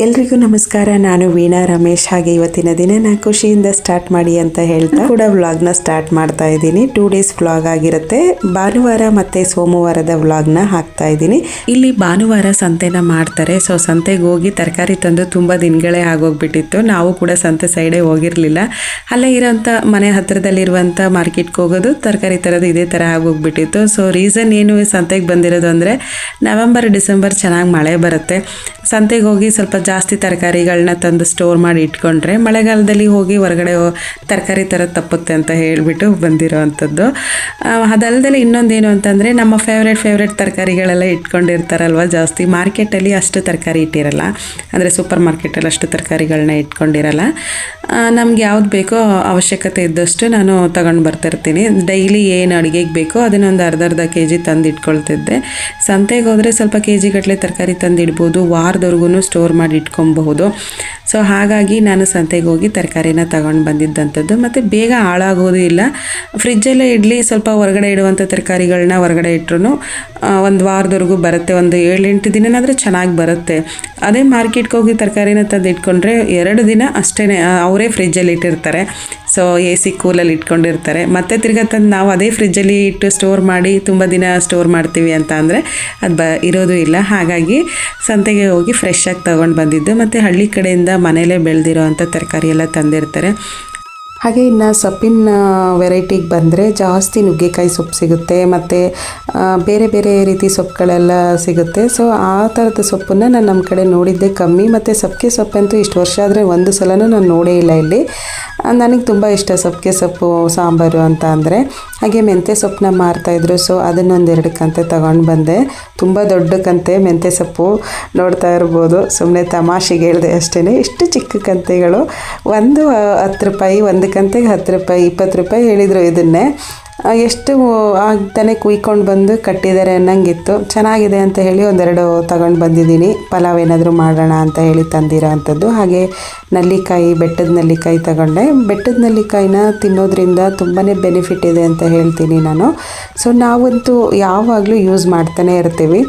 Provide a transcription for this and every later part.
ಎಲ್ರಿಗೂ ನಮಸ್ಕಾರ. ನಾನು ವೀಣಾ ರಮೇಶ್. ಹಾಗೆ ಇವತ್ತಿನ ದಿನ ಖುಷಿಯಿಂದ ಸ್ಟಾರ್ಟ್ ಮಾಡಿ ಅಂತ ಹೇಳ್ತಾ ಕೂಡ ವ್ಲಾಗ್ನ ಸ್ಟಾರ್ಟ್ ಮಾಡ್ತಾ ಇದ್ದೀನಿ. 2 ಡೇಸ್ ವ್ಲಾಗ್ ಆಗಿರುತ್ತೆ. ಭಾನುವಾರ ಮತ್ತೆ ಸೋಮವಾರದ ವ್ಲಾಗ್ನ ಹಾಕ್ತಾ ಇದ್ದೀನಿ. ಇಲ್ಲಿ ಭಾನುವಾರ ಸಂತೆನ ಮಾಡ್ತಾರೆ. ಸೊ ಸಂತೆಗೆ ಹೋಗಿ ತರಕಾರಿ ತಂದು ತುಂಬ ದಿನಗಳೇ ಆಗೋಗ್ಬಿಟ್ಟಿತ್ತು. ನಾವು ಕೂಡ ಸಂತೆ ಸೈಡೇ ಹೋಗಿರಲಿಲ್ಲ. ಅಲ್ಲೇ ಇರೋಂಥ ಮನೆ ಹತ್ತಿರದಲ್ಲಿರುವಂಥ ಮಾರ್ಕೆಟ್ಗೆ ಹೋಗೋದು, ತರಕಾರಿ ತರೋದು ಇದೇ ಥರ ಆಗೋಗ್ಬಿಟ್ಟಿತ್ತು. ಸೊ ರೀಸನ್ ಏನು ಸಂತೆಗೆ ಬಂದಿರೋದು ಅಂದರೆ ನವೆಂಬರ್ ಡಿಸೆಂಬರ್ ಚೆನ್ನಾಗಿ ಮಳೆ ಬರುತ್ತೆ. ಸಂತೆಗೆ ಹೋಗಿ ಸ್ವಲ್ಪ ಜಾಸ್ತಿ ತರಕಾರಿಗಳನ್ನ ತಂದು ಸ್ಟೋರ್ ಮಾಡಿ ಇಟ್ಕೊಂಡ್ರೆ ಮಳೆಗಾಲದಲ್ಲಿ ಹೋಗಿ ಹೊರಗಡೆ ತರಕಾರಿ ತರೋದು ತಪ್ಪುತ್ತೆ ಅಂತ ಹೇಳಿಬಿಟ್ಟು ಬಂದಿರೋ ಅಂಥದ್ದು. ಅದಲ್ಲದೆ ಇನ್ನೊಂದೇನು ಅಂತಂದರೆ ನಮ್ಮ ಫೇವ್ರೇಟ್ ತರಕಾರಿಗಳೆಲ್ಲ ಇಟ್ಕೊಂಡಿರ್ತಾರಲ್ವ. ಜಾಸ್ತಿ ಮಾರ್ಕೆಟಲ್ಲಿ ಅಷ್ಟು ತರಕಾರಿ ಇಟ್ಟಿರಲ್ಲ, ಅಂದರೆ ಸೂಪರ್ ಮಾರ್ಕೆಟಲ್ಲಿ ಅಷ್ಟು ತರಕಾರಿಗಳನ್ನ ಇಟ್ಕೊಂಡಿರಲ್ಲ. ನಮ್ಗೆ ಯಾವ್ದು ಬೇಕೋ ಅವಶ್ಯಕತೆ ಇದ್ದಷ್ಟು ನಾನು ತಗೊಂಡು ಬರ್ತಿರ್ತೀನಿ. ಡೈಲಿ ಏನು ಅಡುಗೆಗೆ ಬೇಕೋ ಅದನ್ನೊಂದು ಅರ್ಧ kg ತಂದು ಇಟ್ಕೊಳ್ತಿದ್ದೆ. ಸಂತೆಗೆ ಹೋದರೆ ಸ್ವಲ್ಪ kg ಗಟ್ಟಲೆ ತರಕಾರಿ ತಂದು ಇಡ್ಬೋದು, ವಾರದವರೆಗೂ ಸ್ಟೋರ್ ಮಾಡಿ ಇಟ್ಕೊಬಹುದು. ಸೊ ಹಾಗಾಗಿ ನಾನು ಸಂತೆಗೆ ಹೋಗಿ ತರಕಾರಿನ ತಗೊಂಡು ಬಂದಿದ್ದಂಥದ್ದು. ಮತ್ತು ಬೇಗ ಹಾಳಾಗೋದು ಇಲ್ಲ. ಫ್ರಿಜ್ಜಲ್ಲೇ ಇಡಲಿ, ಸ್ವಲ್ಪ ಹೊರಗಡೆ ಇಡುವಂಥ ತರಕಾರಿಗಳನ್ನ ಹೊರಗಡೆ ಇಟ್ಟರು ಒಂದು ವಾರದವರೆಗೂ ಬರುತ್ತೆ. ಒಂದು 7-8 ದಿನನಾದರೂ ಚೆನ್ನಾಗಿ ಬರುತ್ತೆ. ಅದೇ ಮಾರ್ಕೆಟ್ಗೆ ಹೋಗಿ ತರಕಾರಿನ ತಂದು ಇಟ್ಕೊಂಡ್ರೆ 2 ದಿನ ಅಷ್ಟೇ ಅವರೇ ಫ್ರಿಜ್ಜಲ್ಲಿ ಇಟ್ಟಿರ್ತಾರೆ. ಸೊ AC ಕೂಲಲ್ಲಿ ಇಟ್ಕೊಂಡಿರ್ತಾರೆ. ಮತ್ತು ತಿರ್ಗಾ ತಂದು ನಾವು ಅದೇ ಫ್ರಿಜ್ಜಲ್ಲಿ ಇಟ್ಟು ಸ್ಟೋರ್ ಮಾಡಿ ತುಂಬ ದಿನ ಸ್ಟೋರ್ ಮಾಡ್ತೀವಿ ಅಂತ ಅಂದರೆ ಅದು ಇರೋದು ಇಲ್ಲ. ಹಾಗಾಗಿ ಸಂತೆಗೆ ಹೋಗಿ ಫ್ರೆಶ್ ಆಗಿ ತೊಗೊಂಡು ಬಂದಿದ್ದು. ಮತ್ತು ಹಳ್ಳಿ ಕಡೆಯಿಂದ ಮನೇಲೇ ಬೆಳೆದಿರೋ ಅಂಥ ತರಕಾರಿ ಎಲ್ಲ ತಂದಿರ್ತಾರೆ. ಹಾಗೆ ಇನ್ನು ಸೊಪ್ಪಿನ ವೆರೈಟಿಗೆ ಬಂದರೆ ಜಾಸ್ತಿ ನುಗ್ಗೆಕಾಯಿ ಸೊಪ್ಪು ಸಿಗುತ್ತೆ, ಮತ್ತು ಬೇರೆ ರೀತಿ ಸೊಪ್ಪುಗಳೆಲ್ಲ ಸಿಗುತ್ತೆ. ಸೊ ಆ ಥರದ ಸೊಪ್ಪನ್ನು ನಾನು ನಮ್ಮ ಕಡೆ ನೋಡಿದ್ದೆ ಕಮ್ಮಿ. ಮತ್ತು ಸಬ್ಬಕ್ಕೆ ಸೊಪ್ಪಂತೂ ಇಷ್ಟು ವರ್ಷ ಆದರೆ ಒಂದು ಸಲನೂ ನಾನು ನೋಡೇ ಇಲ್ಲ ಇಲ್ಲಿ. ನನಗೆ ತುಂಬ ಇಷ್ಟ ಸಬ್ಬಕ್ಕೆ ಸೊಪ್ಪು ಸಾಂಬಾರು ಅಂತ ಅಂದರೆ. ಹಾಗೆ ಮೆಂತ್ಯ ಸೊಪ್ಪನ್ನ ಮಾರ್ತಾಯಿದ್ರು. ಸೊ ಅದನ್ನೊಂದು 2 ಕಂತೆ ತಗೊಂಡು ಬಂದೆ. ತುಂಬ ದೊಡ್ಡ ಕಂತೆ ಮೆಂತ್ಯ ಸೊಪ್ಪು ನೋಡ್ತಾ ಇರ್ಬೋದು. ಸುಮ್ಮನೆ ತಮಾಷೆಗೆ ಹೇಳಿದೆ ಅಷ್ಟೇ. ಇಷ್ಟು ಚಿಕ್ಕ ಕಂತೆಗಳು, ಒಂದು 10 ರೂಪಾಯಿ, ಒಂದು ಕಂತೆಗೆ 10 ರೂಪಾಯಿ, 20 ರೂಪಾಯಿ ಹೇಳಿದರು. ಇದನ್ನೇ ಎಷ್ಟು ಆಗ್ತಾನೆ ಕುಯ್ಕೊಂಡು ಬಂದು ಕಟ್ಟಿದ್ದಾರೆ ಅನ್ನಂಗಿತ್ತು. ಚೆನ್ನಾಗಿದೆ ಅಂತ ಹೇಳಿ 1-2 ತಗೊಂಡು ಬಂದಿದ್ದೀನಿ. ಪಲಾವ್ ಏನಾದರೂ ಮಾಡೋಣ ಅಂತ ಹೇಳಿ ತಂದಿರೋ ಅಂಥದ್ದು. ಹಾಗೆ ನಲ್ಲಿಕಾಯಿ, ಬೆಟ್ಟದ ನಲ್ಲಿಕಾಯಿ ತಗೊಂಡೆ. ಬೆಟ್ಟದ ನಲ್ಲಿಕಾಯಿನ ತಿನ್ನೋದ್ರಿಂದ ತುಂಬಾ ಬೆನಿಫಿಟ್ ಇದೆ ಅಂತ ಹೇಳ್ತೀನಿ ನಾನು. ಸೊ ನಾವಂತೂ ಯಾವಾಗಲೂ ಯೂಸ್ ಮಾಡ್ತಾನೆ ಇರ್ತೀವಿ.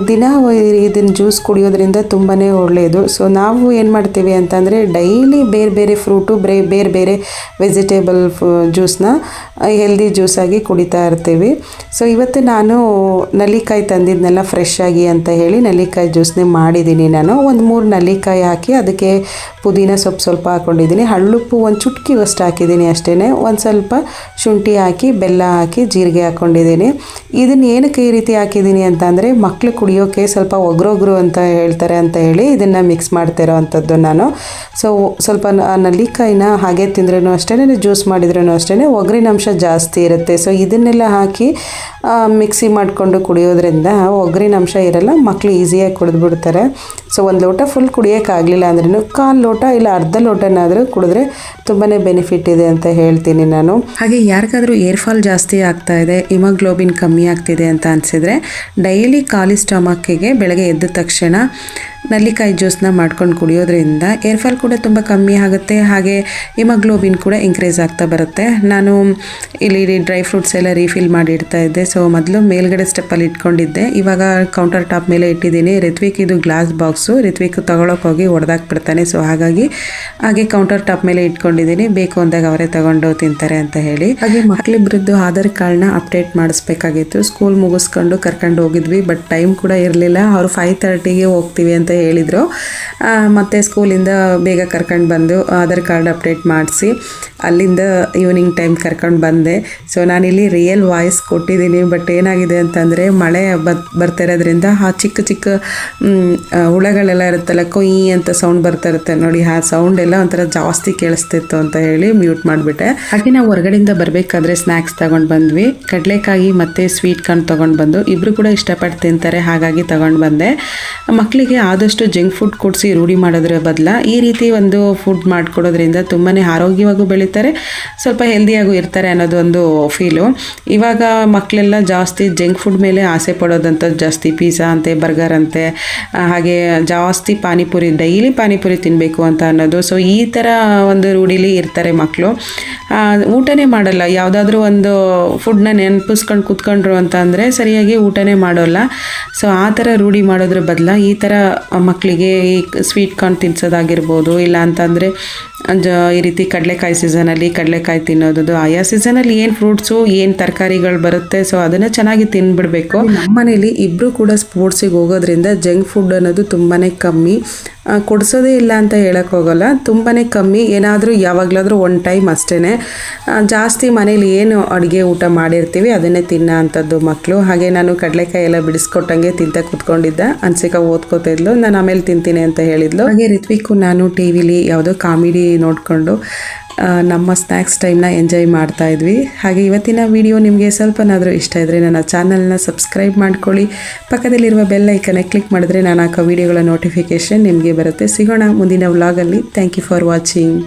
ದಿನ ಇದನ್ನು ಜ್ಯೂಸ್ ಕುಡಿಯೋದ್ರಿಂದ ತುಂಬಾ ಒಳ್ಳೆಯದು. ಸೊ ನಾವು ಏನು ಮಾಡ್ತೀವಿ ಅಂತಂದರೆ ಡೈಲಿ ಬೇರೆ ಫ್ರೂಟು, ಬೇರೆ ವೆಜಿಟೇಬಲ್ ಜ್ಯೂಸನ್ನ ಹೆಲ್ದಿ ಜ್ಯೂಸಾಗಿ ಕುಡಿತಾ ಇರ್ತೀವಿ. ಸೊ ಇವತ್ತು ನಾನು ನಲ್ಲಿಕಾಯಿ ತಂದಿದ್ನೆಲ್ಲ ಫ್ರೆಶ್ ಆಗಿ ಅಂತ ಹೇಳಿ ನಲ್ಲಿಕಾಯಿ ಜ್ಯೂಸ್ನೇ ಮಾಡಿದ್ದೀನಿ. ನಾನು 1-3 ನಲ್ಲಿಕಾಯಿ ಹಾಕಿ ಅದಕ್ಕೆ ಪುದೀನ ಸೊಪ್ಪು ಸ್ವಲ್ಪ ಹಾಕ್ಕೊಂಡಿದ್ದೀನಿ. ಹಳ್ಳುಪ್ಪು ಒಂದು ಚುಟ್ಕಿವಷ್ಟು ಹಾಕಿದ್ದೀನಿ ಅಷ್ಟೇ. ಒಂದು ಸ್ವಲ್ಪ ಶುಂಠಿ ಹಾಕಿ, ಬೆಲ್ಲ ಹಾಕಿ, ಜೀರಿಗೆ ಹಾಕ್ಕೊಂಡಿದ್ದೀನಿ. ಇದನ್ನು ಏನಕ್ಕೆ ಈ ರೀತಿ ಹಾಕಿದ್ದೀನಿ ಅಂತ ಅಂದರೆ ಮಕ್ಕಳು ಕುಡಿಯೋಕ್ಕೆ ಸ್ವಲ್ಪ ಒಗ್ರೊಗ್ರು ಅಂತ ಹೇಳ್ತಾರೆ ಅಂತ ಹೇಳಿ ಇದನ್ನು ಮಿಕ್ಸ್ ಮಾಡ್ತಿರೋ ಅಂಥದ್ದು ನಾನು. ಸೊ ಸ್ವಲ್ಪ ನಲ್ಲಿಕಾಯಿನ ಹಾಗೆ ತಿಂದ್ರೂ ಅಷ್ಟೇ, ಜ್ಯೂಸ್ ಮಾಡಿದ್ರೂ ಅಷ್ಟೇ ಒಗ್ರಿನಂಶ ಜಾಸ್ತಿ ಇರುತ್ತೆ. ಸೊ ಇದನ್ನೆಲ್ಲ ಹಾಕಿ ಮಿಕ್ಸಿ ಮಾಡಿಕೊಂಡು ಕುಡಿಯೋದ್ರಿಂದ ಒಗ್ರಿನಂಶ ಇರಲ್ಲ, ಮಕ್ಕಳು ಈಸಿಯಾಗಿ ಕುಡಿದ್ಬಿಡ್ತಾರೆ. ಸೊ 1 ಲೋಟ ಫುಲ್ ಕುಡಿಯೋಕ್ಕಾಗಲಿಲ್ಲ ಅಂದ್ರೂ 1/4 ಲೋಟ ಇಲ್ಲ ಅರ್ಧ ಲೋಟನಾದರೂ ಕುಡಿದ್ರೆ ತುಂಬಾ ಬೆನಿಫಿಟ್ ಇದೆ ಅಂತ ಹೇಳ್ತೀನಿ ನಾನು. ಹಾಗೆ ಯಾರಿಗಾದರೂ ಏರ್ ಫಾಲ್ ಜಾಸ್ತಿ ಆಗ್ತಾ ಇದೆ, ಹಿಮೋಗ್ಲೋಬಿನ್ ಕಮ್ಮಿ ಆಗ್ತಿದೆ ಅಂತ ಅನಿಸಿದರೆ ಡೈಲಿ ಖಾಲಿ ಸ್ಟಮಕ್ಕಿಗೆ ಬೆಳಗ್ಗೆ ಎದ್ದ ತಕ್ಷಣ ನಲ್ಲಿಕಾಯಿ ಜ್ಯೂಸನ್ನ ಮಾಡ್ಕೊಂಡು ಕುಡಿಯೋದ್ರಿಂದ ಏರ್ ಫಾಲ್ ಕೂಡ ತುಂಬ ಕಮ್ಮಿ ಆಗುತ್ತೆ. ಹಾಗೆ ಹಿಮೋಗ್ಲೋಬಿನ್ ಕೂಡ ಇನ್ಕ್ರೀಸ್ ಆಗ್ತಾ ಬರುತ್ತೆ. ನಾನು ಇಲ್ಲಿ ಡ್ರೈ ಫ್ರೂಟ್ಸ್ ಎಲ್ಲ ರೀಫಿಲ್ ಮಾಡಿ ಇಡ್ತಾ ಇದ್ದೆ. ಸೊ ಮೊದಲು ಮೇಲ್ಗಡೆ ಸ್ಟೆಪ್ಪಲ್ಲಿ ಇಟ್ಕೊಂಡಿದ್ದೆ, ಇವಾಗ ಕೌಂಟರ್ ಟಾಪ್ ಮೇಲೆ ಇಟ್ಟಿದ್ದೀನಿ. ರಿತ್ವಿಕ್ ಇದು ಗ್ಲಾಸ್ ಬಾಕ್ಸು, ರಿತ್ವಿಕ್ ತೊಗೊಳಕ್ಕೆ ಹೋಗಿ ಹೊಡೆದಾಕ್ಬಿಡ್ತಾನೆ. ಸೊ ಹಾಗೆ ಕೌಂಟರ್ ಟಾಪ್ ಮೇಲೆ ಇಟ್ಕೊಂಡಿದ್ದೀನಿ. ಬೇಕು ಅಂದಾಗ ಅವರೇ ತಗೊಂಡು ತಿಂತಾರೆ ಅಂತ ಹೇಳಿ. ಹಾಗೆ ಮಕ್ಕಳಿಬ್ಬರದ್ದು ಆಧಾರ್ ಕಾರ್ಡ್ನ ಅಪ್ಡೇಟ್ ಮಾಡಿಸ್ಬೇಕಾಗಿತ್ತು. ಸ್ಕೂಲ್ ಮುಗಿಸ್ಕೊಂಡು ಕರ್ಕೊಂಡು ಹೋಗಿದ್ವಿ, ಬಟ್ ಟೈಮ್ ಕೂಡ ಇರಲಿಲ್ಲ. ಅವರು 5:30ಗೆ ಹೋಗ್ತೀವಿ ಅಂತ ಹೇಳಿದರು. ಮತ್ತು ಸ್ಕೂಲಿಂದ ಬೇಗ ಕರ್ಕೊಂಡು ಬಂದು ಆಧಾರ್ ಕಾರ್ಡ್ ಅಪ್ಡೇಟ್ ಮಾಡಿಸಿ ಅಲ್ಲಿಂದ ಈವ್ನಿಂಗ್ ಟೈಮ್ ಕರ್ಕೊಂಡು ಬಂದೆ. ಸೊ ನಾನಿಲ್ಲಿ ರಿಯಲ್ ವಾಯ್ಸ್ ಕೊಟ್ಟಿದ್ದೀನಿ. ಬಟ್ ಏನಾಗಿದೆ ಅಂತಂದರೆ ಮಳೆ ಬರ್ತಿರೋದ್ರಿಂದ ಆ ಚಿಕ್ಕ ಹುಳಗಳೆಲ್ಲ ಇರುತ್ತಲ್ಲ, ಕೊಯ್ ಅಂತ ಸೌಂಡ್ ಬರ್ತಾ ಇರುತ್ತೆ ನೋಡಿ, ಆ ಸೌಂಡ್ ಎಲ್ಲ ಒಂಥರ ಜಾಸ್ತಿ ಕೇಳಿಸ್ತಿತ್ತು ಅಂತ ಹೇಳಿ ಮ್ಯೂಟ್ ಮಾಡಿಬಿಟ್ಟೆ. ಹಾಗೆ ನಾವು ಹೊರಗಡೆಯಿಂದ ಬರಬೇಕಾದ್ರೆ ಸ್ನ್ಯಾಕ್ಸ್ ತೊಗೊಂಡು ಬಂದ್ವಿ. ಕಡಲೆಕಾಯಿ ಮತ್ತು ಸ್ವೀಟ್ ಕಾರ್ನ್ ತೊಗೊಂಡು ಬಂದು ಇಬ್ಬರು ಕೂಡ ಇಷ್ಟಪಟ್ಟು ತಿಂತಾರೆ, ಹಾಗಾಗಿ ತೊಗೊಂಡು ಬಂದೆ. ಮಕ್ಕಳಿಗೆ ಆದಷ್ಟು ಜಂಕ್ ಫುಡ್ ಕೊಡಿಸಿ ರೂಢಿ ಮಾಡೋದ್ರ ಬದಲು ಈ ರೀತಿ ಒಂದು ಫುಡ್ ಮಾಡಿಕೊಡೋದ್ರಿಂದ ತುಂಬಾ ಆರೋಗ್ಯವಾಗೂ ಬೆಳೀತಾರೆ, ಸ್ವಲ್ಪ ಹೆಲ್ದಿಯಾಗೂ ಇರ್ತಾರೆ ಅನ್ನೋದು ಒಂದು ಫೀಲು. ಇವಾಗ ಮಕ್ಕಳೆಲ್ಲ ಜಾಸ್ತಿ ಜಂಕ್ ಫುಡ್ ಮೇಲೆ ಆಸೆ ಪಡೋದಂಥದ್ದು ಜಾಸ್ತಿ. ಪಿಜ್ಜಾ ಅಂತೆ, ಬರ್ಗರ್ ಅಂತೆ, ಹಾಗೆ ಜಾಸ್ತಿ ಪಾನಿಪುರಿ ಡೈಲಿ ಪಾನಿಪುರಿ ತಿನ್ನಬೇಕು ಅಂತ ಅನ್ನೋದು. ಸೊ ಈ ಥರ ಒಂದು ರೂಢಿಲಿ ಇರ್ತಾರೆ ಮಕ್ಕಳು. ಊಟನೇ ಮಾಡಲ್ಲ, ಯಾವುದಾದ್ರೂ ಒಂದು ಫುಡ್ನ ನೆನಪಿಸ್ಕೊಂಡು ಕೂತ್ಕೊಂಡ್ರು ಅಂತ ಅಂದರೆ ಸರಿಯಾಗಿ ಊಟನೇ ಮಾಡೋಲ್ಲ. ಸೊ ಆ ಥರ ರೂಢಿ ಮಾಡೋದ್ರ ಬದಲು ಈ ಥರ ಮಕ್ಕಳಿಗೆ ಈ ಸ್ವೀಟ್ ಕಾರ್ನ್ ತಿನ್ಸೋದಾಗಿರ್ಬೋದು, ಇಲ್ಲ ಅಂತಂದರೆ ಈ ರೀತಿ ಕಡಲೆಕಾಯಿ ಸೀಸನಲ್ಲಿ ಕಡಲೆಕಾಯಿ ತಿನ್ನೋದು, ಆಯಾ ಸೀಸನಲ್ಲಿ ಏನು ಫ್ರೂಟ್ಸು ಏನು ತರಕಾರಿಗಳು ಬರುತ್ತೆ ಸೊ ಅದನ್ನು ಚೆನ್ನಾಗಿ ತಿನ್ಬಿಡಬೇಕು. ನಮ್ಮ ಮನೇಲಿ ಇಬ್ಬರು ಕೂಡ ಸ್ಪೋರ್ಟ್ಸಿಗೆ ಹೋಗೋದ್ರಿಂದ ಜಂಕ್ ಫುಡ್ ಅನ್ನೋದು ತುಂಬಾ ಕಮ್ಮಿ, ಕೊಡಿಸೋದೇ ಇಲ್ಲ ಅಂತ ಹೇಳಕ್ಕೆ ಹೋಗೋಲ್ಲ, ತುಂಬಾ ಕಮ್ಮಿ. ಏನಾದರೂ ಯಾವಾಗಲಾದರೂ ಒನ್ ಟೈಮ್ ಅಷ್ಟೇ. ಜಾಸ್ತಿ ಮನೇಲಿ ಏನು ಅಡುಗೆ ಊಟ ಮಾಡಿರ್ತೀವಿ ಅದನ್ನೇ ತಿನ್ನೋ ಅಂಥದ್ದು ಮಕ್ಕಳು. ಹಾಗೆ ನಾನು ಕಡಲೆಕಾಯಿ ಎಲ್ಲ ಬಿಡಿಸ್ಕೊಟ್ಟಂಗೆ ತಿಂತ ಕೂತ್ಕೊಂಡಿದ್ದೆ. ಅನ್ಸಿಕಾ ಓದ್ಕೋತಾ ಇದ್ಲು, ನಾನು ಆಮೇಲೆ ತಿಂತೀನಿ ಅಂತ ಹೇಳಿದ್ಲು. ಹಾಗೆ ರಿತ್ವಿಕ್ಕು ನಾನು ಟಿ ವಿಲಿ ಯಾವುದೋ ಕಾಮಿಡಿ ನೋಡಿಕೊಂಡು ನಮ್ಮ ಸ್ನ್ಯಾಕ್ಸ್ ಟೈಮ್ನ ಎಂಜಾಯ್ ಮಾಡ್ತಾ ಇದ್ವಿ. ಹಾಗೆ ಇವತ್ತಿನ ವಿಡಿಯೋ ನಿಮಗೆ ಸ್ವಲ್ಪನಾದರೂ ಇಷ್ಟ ಇದ್ದರೆ ನನ್ನ ಚಾನಲ್ನ ಸಬ್ಸ್ಕ್ರೈಬ್ ಮಾಡ್ಕೊಳ್ಳಿ. ಪಕ್ಕದಲ್ಲಿರುವ ಬೆಲ್ ಐಕನ್ನ ಕ್ಲಿಕ್ ಮಾಡಿದ್ರೆ ನಾನು ಹಾಕೋ ವಿಡಿಯೋಗಳ ನೋಟಿಫಿಕೇಷನ್ ನಿಮಗೆ ಬರುತ್ತೆ. ಸಿಗೋಣ ಮುಂದಿನ ವ್ಲಾಗಲ್ಲಿ. Thank you for watching.